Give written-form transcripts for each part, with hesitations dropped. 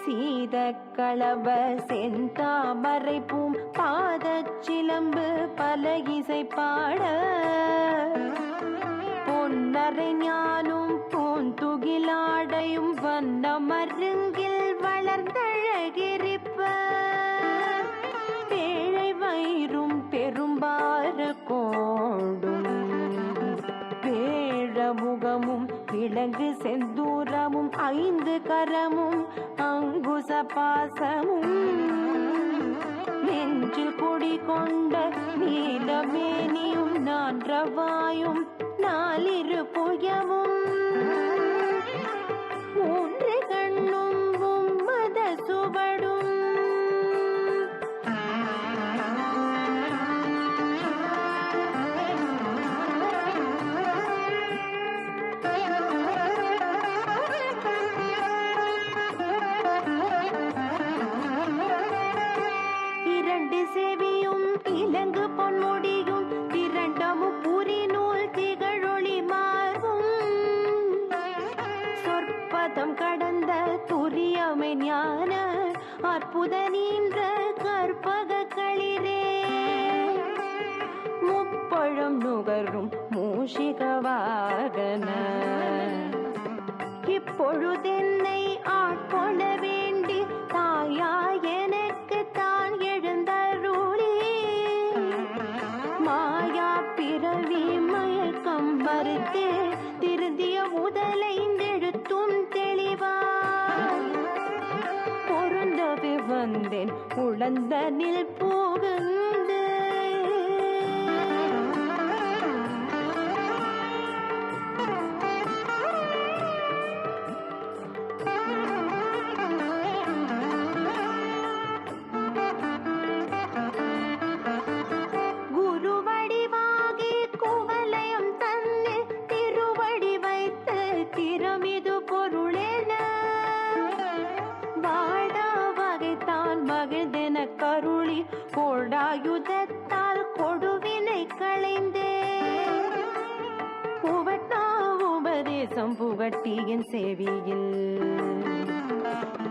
சீத களவ செந்தாமரை பூம் பாதச்சிலம்பு பல இசை பாட பொன்னரை ஞானும் பூந்துகிலாடையும் வண்ண மருங்கில் வளர்ந்தழகிரிப்ப பேழை வயிறும் பெரும்பாறு கோடும் வேழமுகமும் விலங்கு செந்தூரமும் 5 கரமும் அங்குச பாசமும் நெஞ்சில் குடிகொண்ட நீலமேனியும் நான்றவாயும் 4 புயமும் 3 கண்ணும் மத சுவடும் செவியும் இலங்கு பொன்முடியும் திரண்டமும் புரி நூல் திகழொளி மாறும் சொற்பதம் கடந்த துரியமை ஞான அற்புத நீன்ற கற்பக களிரே முப்பழம் நுகரும் மூஷிக வாகன இப்பொழுதென்னை ஆட்கொள்ள வேண்டி தாயா எனக்கு தான் எழுந்தருளி மாயா பிறவி மயக்கம் மறுத்தே திருந்திய முதலைந்தெழுத்தும் தெளிவாய் பொருந்தவே வந்தேன் உழந்தனில் புகுந்து திறமிது பொருளென வாடா வகைத்தான் மகிழ்ந்தென கருளி கோடாயுதத்தால் கொடுவினை களைந்தே புவட்டா உபதேசம் புகட்டியின் செவியில்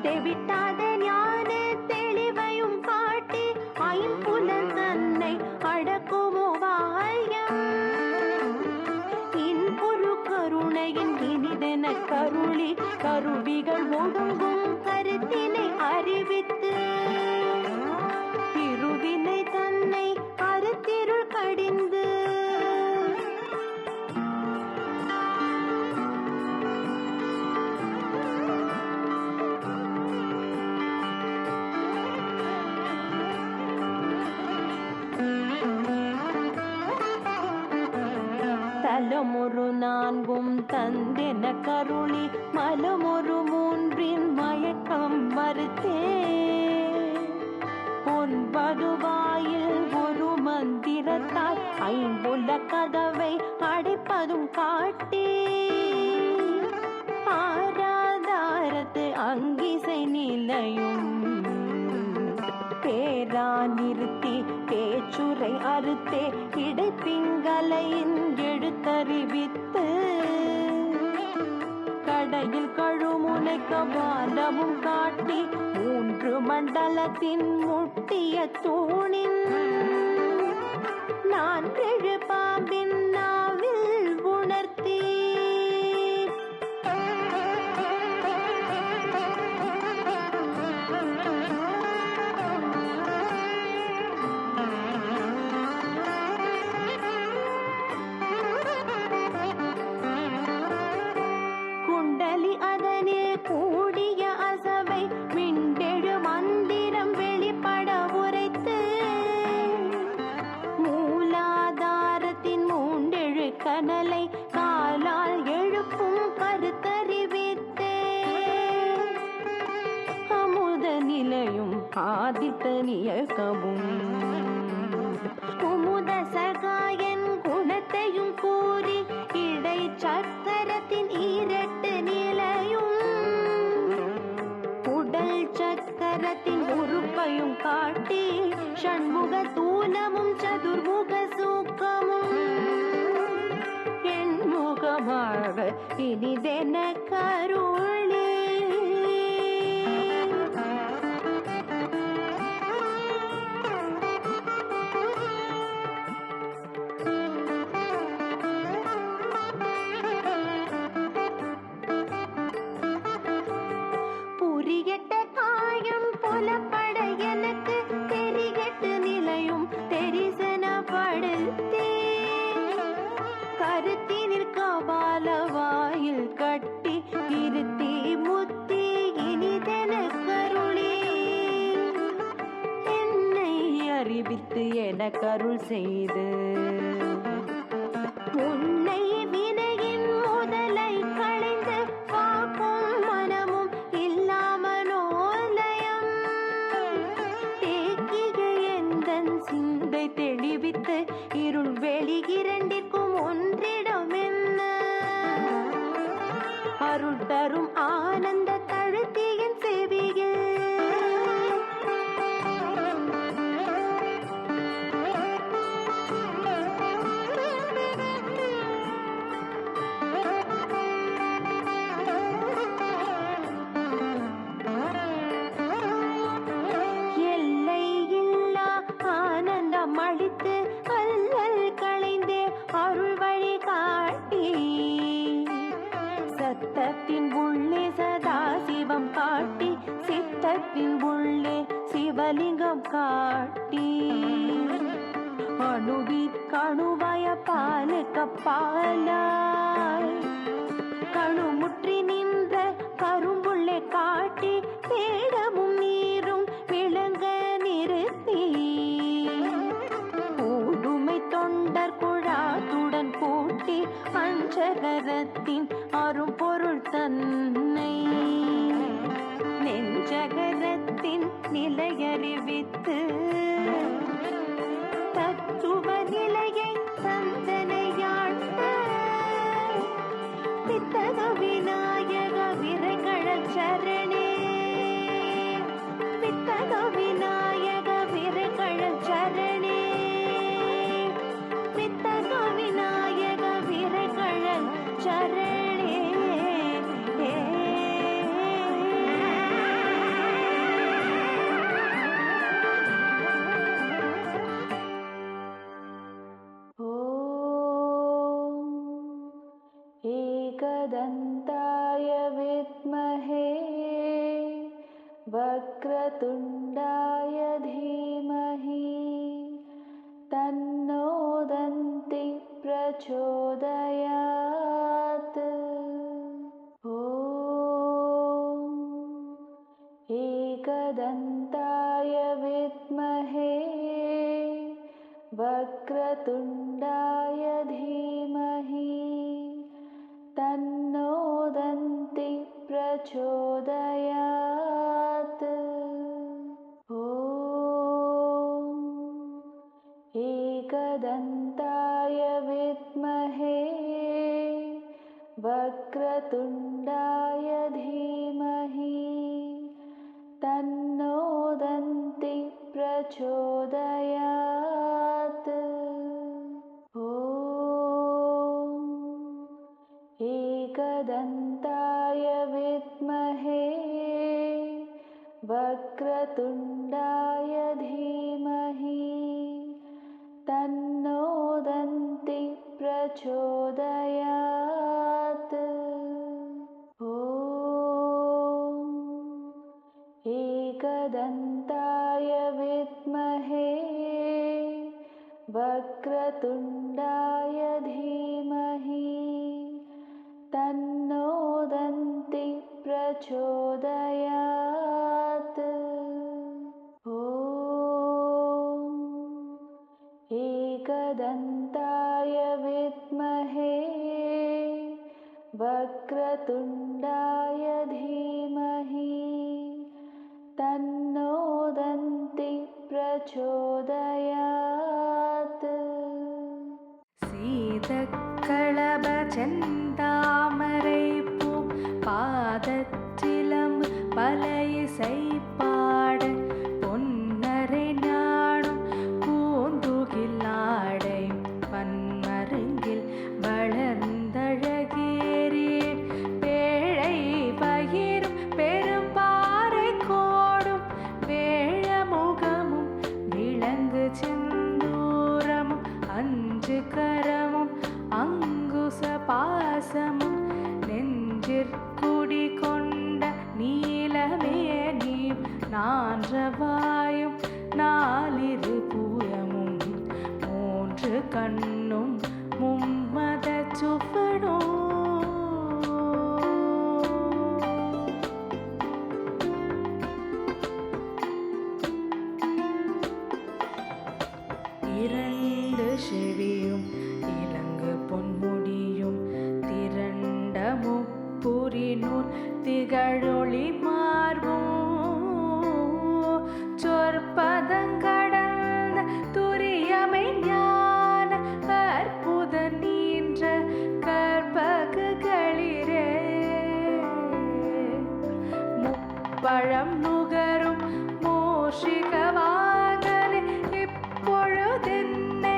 தெவிட்டாத ஞான தெளிவையும் காட்டி 5 புலன் தன்னை அடக்குமோ வாயம் கருணையின் இனிதென கருளி கருவிகள் ஒடுங்கும் கருத்தினை அறிவித்து திருவினை தன்னை கருத்திருள் கடிந்து தலமொரு 4 தந்தென கருளி மலமொரு 3 மயக்கம் மறுத்தே 9 வாயில் ஒரு மந்திரத்தால் 5 கதவை அடைப்பதும் காட்டி ஆராதாரத்து அங்கிசை நிலையும் பேரா நிறுத்தி பேச்சுரை அறுத்தே இடைப்பிங்கலையின் எழுத்தறிவித்து கடையில் கழுமுனை கபாலமும் காட்டி 3 மண்டலத்தின் முட்டிய தூணின் 4 பாம்பின் நாவில் உணர்த்தி அதனில் கூடிய அசவை மிண்டெழு மந்திரம் வெளிப்பட உரைத்து மூலாதாரத்தின் 3 கனலை காலால் எழுப்பும் கருத்தறிவித்தே அமுத நிலையும் ஆதித்த நியக்கமும் குமுத சகாயன் குணத்தையும் கூறி இடை சக்கரத்தின் 2 நிலையும் உடல் சக்கரத்தின் உறுப்பையும் காட்டி ஷண்முக தூலமும் சதுர்முக சூக்கமும் எண்முகமாக இனிதென கருளே குறிகெட்ட காயம் புலப்பட எனக்கு தெரிகெட்டு நிலையும் தெரிசனப்படுத்தே கருத்தினில் கபால வாயில் கட்டி இருத்தி முத்தி இனிதென கருளே என்னை அறிவித்து என கருள் செய்து உன்னை வினையின் முதலை களைந்து காக்கும் மனமும் இல்லாமலோலயம் தேக்கிய எந்தன் சிந்தை தெளிவித்து இருள் வெளி இரண்டிற்கும் ஒன்றிடம் என்ன அருள் தரும் ஆனந்த தழுத்தியின் செவியில் எல்லை இல்லா ஆனந்தம் அளித்து அல்லல் களைந்தே அருள் வழி காட்டி சத்தத்தின் உள்ளே சதா சிவம் காட்டி சித்தத்தின் உள்ளே சிவலிங்கம் காட்டி அணுவிற்கணுவாய பாலுக்கு பாலாய் கணுமுற்றி நின்ற கரும்புள்ளே காட்டி தேடமும் நீரும் விளங்க நிறுத்தி ஊடுமை தொண்டர் குழாத்துடன் கூட்டி அஞ்சகரத்தின் அரும்பொருள் தன்னை நெஞ்சகரத்தின் நிலையறிவித்து தத்துவ நிலையை தந்தனையாட்ட வித்தக விநாயக விரைகழல் சரணே வித்தக விநாயக விரைகழல் சரணே வித்தக விநாயக விரைகழல் சரணே एकदन्ताय विद्महे वक्रतुण्डाय धीमहि तन्नो दन्ति प्रचोदयात् ॐ एकदन्ताय विद्महे वक्रतुण्डाय धीमहि तन्नो दन्ति प्रचोदयात् ॐ एकदन्ताय विद्महे वक्रतुण्डाय धीमहि तन्नो दन्ति प्रचोदयात् एकदन्ताय विद्महे वक्रतुण्डाय धीमहि तन्नो दन्ति प्रचोदयात् ॐ एकदन्ताय विद्महे वक्रतुण्डाय धीमहि तन्नो दन्ति प्रचोदयात् ॐ एकदन्ताय विद्महे वक्रतुण्डाय धीमहि तन्नो दन्ति प्रचोदयात् सीतक्कळभ செந்தாமரை பூ பாதச்சிலம்பு பல இசை பாட பொன்னரை நாடும் பூந்துகிலாடை பன்மருங்கில் வளர்ந்தழகேறி பேழை பகிரும் பெரும்பாறை கோடும் வேழமுகமும் விளங்கு செந்தூரமும் அஞ்சு கரமும் அங்குச பா நான்றவாயும் நாலிரு புயமும் மூன்று கண்ணும் மும்மத சுவடோ இரண்டு செவியும் இலங்கு பொன்முடியும் திரண்ட முப்புரினூர் திகழொளி மார்பும் சொற்பதங்கடந்த துரியமை ஞான அற்புத நீன்ற கற்பகுகளிரே முப்பழம் நுகரும் மூஷிகவாகனே இப்பொழுதென்னை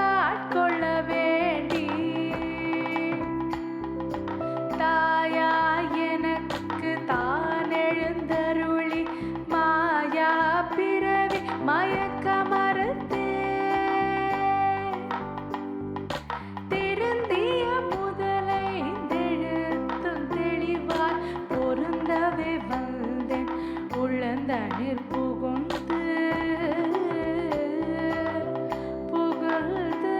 ஆட்கொள்ள வேண்டி தாயா எனக்கு தான் எழுந்தருளி மாயா பிறவி மயக்க மறுத்தே திருந்திய முதலை தெழுத்தும் தெளிவாய் பொருந்தவே வந்தேன் உள்ளந்தனிற் புகுந்து புகழ்ந்து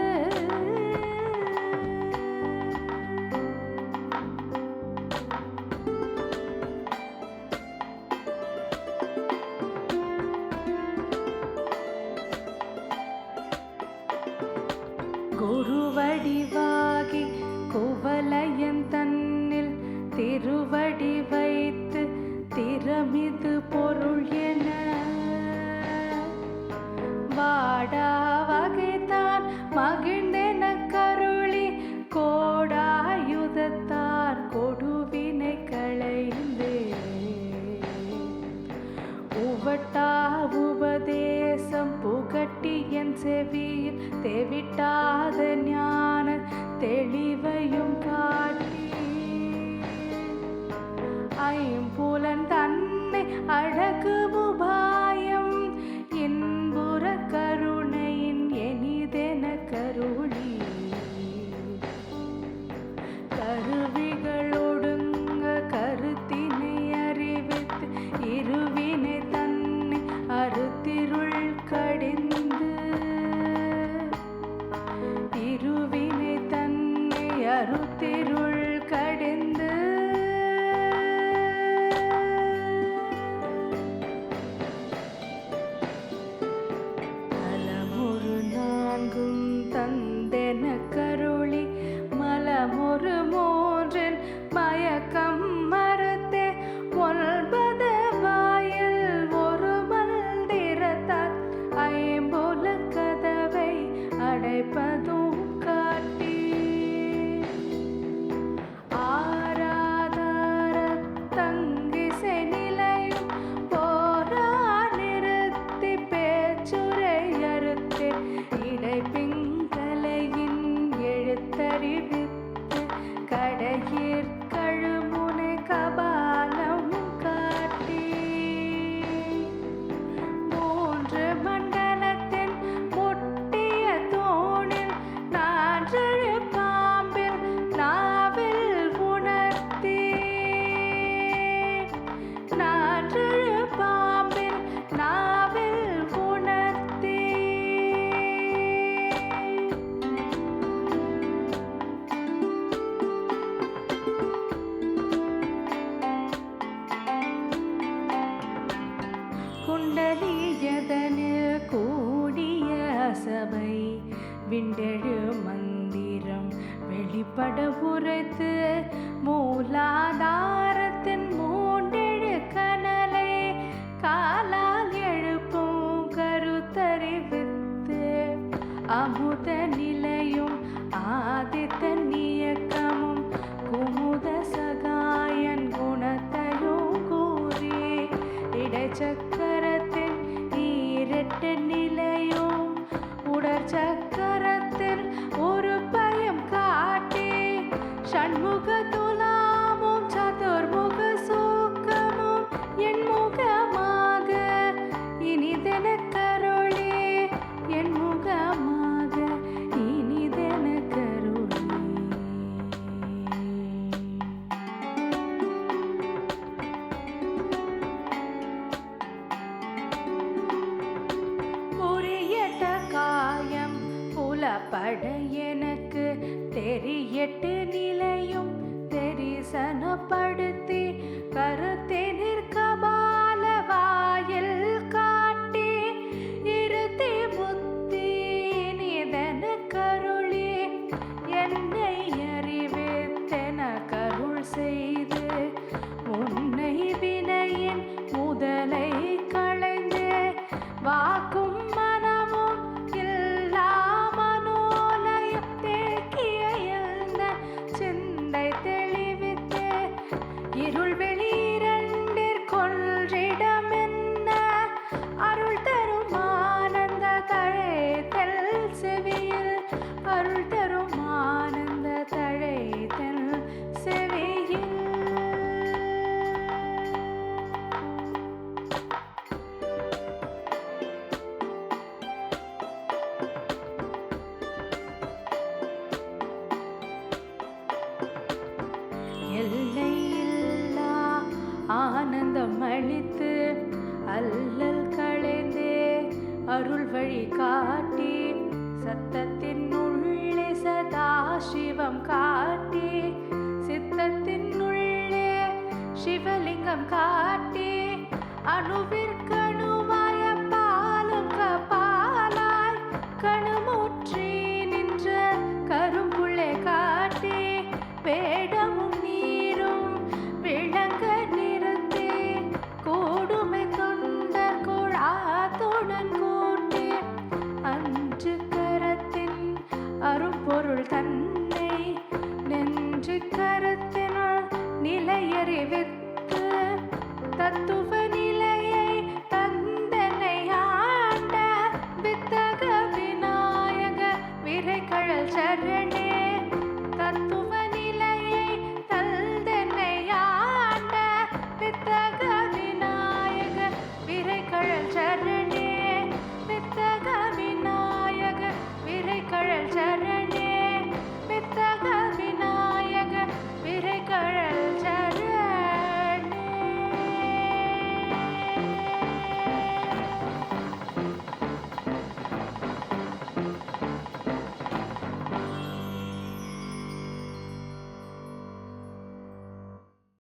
குருவடிவாகி குவலயன் தன்னில் திருவடி வைத்து திறமிது பொருள் என வாடா வகைதான் மகிழ்ந்தென கருளி கோடாயுதத்தார் கொடுவினை களைந்து உவட்டா உபதேசம் புகட்டி என் செவியில் தெவிட்டாத ஞான தெளிவையும் காட்டி ஐம்புலன் தன்னை அழகு உபாயம் இன்புற கருணையின் எனிதென கருளி கருவிகளொடுங்க கருத்தினை அறிவித்து இருவினை தன்னை அறுத்திருள் கடிந்து இருவினை தன்னை அறுத்திருள் கடிந்து நலமொரு நான்கும் தந்தென கருளி மலமொரு மூன்றின் மயக்கம் மறுத்தே ஒன்பது வாயில் ஒரு மந்திரத்தால் ஐம்புல கதவை அடைப்பதும் காட்டி ஆராதார தங்கிசை நிலையும் போரா நிறுத்தி பேச்சுரை அறுத்து இடைப்பிங்கலையின் எழுத்தறிவித்து கடையிற் கழுமுனை கபாலம் காட்டி மூன்று மண்டலத்தின் முட்டிய தூணில் நான்றழு பாம்பில் நாவில் உணர்த்தி நான்றழு பாம்பில் நாவில் உணர்த்தி குண்டலியதனில் கூடிய சபை விண்டெழு மந்திரம் வெளிப்பட உரைத்து மூலாதாரத்தின் மூண்டெழு கனலை காலால் எழுப்பும் கருத்தறிவித்து அமுத நிலையும் ஆதித்த நியக்கமும் குமுத சகாயன் குணத்தையும் கூறி இடைச்சக்கரத்தின் ஈரெட்டு நிலையும் உடற்சக்கரத்தில் ஒரு பயம் காட்டி ஷண்முக துலாமும் சதுர்முக சூக்கமும் என் முகமாக இனிதென கருளி என் முகமாக இனிதென கருளி பட எனக்கு தெரியட்டு நிலையும் தரிசனப்படுத்தி கருத்தெனிற் கபால வாயில் காட்டி இருத்தி புத்தி நிதன கருளி என்னை அறிவித்தென கருள் செய்து உன்னை வினையின் முதலை களைந்து வாக்கும் மனமும் இல்லா மனோலயம் தேக்கிய எழுந்த சிந்தை தெளிவித்து இருள் வெளியிரண்டிற்கொன்றிடம் என்ன அருள் தரும் ஆனந்த தழைத்தல் செவியில் அருள் தரும் ஆனந்த தழைத்தல் செவியில். எல்லையில்லா ஆனந்தம் அளித்து அல்லல் களைந்தே அருள் வழி காட்டி சத்தத்தின் உள்ளே சதாசிவம் காட்டி சித்தத்தின் உள்ளே சிவலிங்கம் காட்டி அணுவிற்கணுவாய பாலும் கபாலாய் கணுமுற்றி நின்ற கரும்புள்ளே காட்டி வேடமும் நீரும் விளங்க நிறுத்தி கூடுமை கொண்ட குழாத்துடன் கூட்டி அஞ்சு கரத்தின் அரும்பொருள் தன்னை நெஞ்சு கரத்தினால் நிலையறிவித்து தத்துவ நிலையை தந்தனை ஆண்ட வித்தக விநாயக விரைகழல் சரணே தத்துவ நிலையை தந்தனை ஆண்ட வித்தக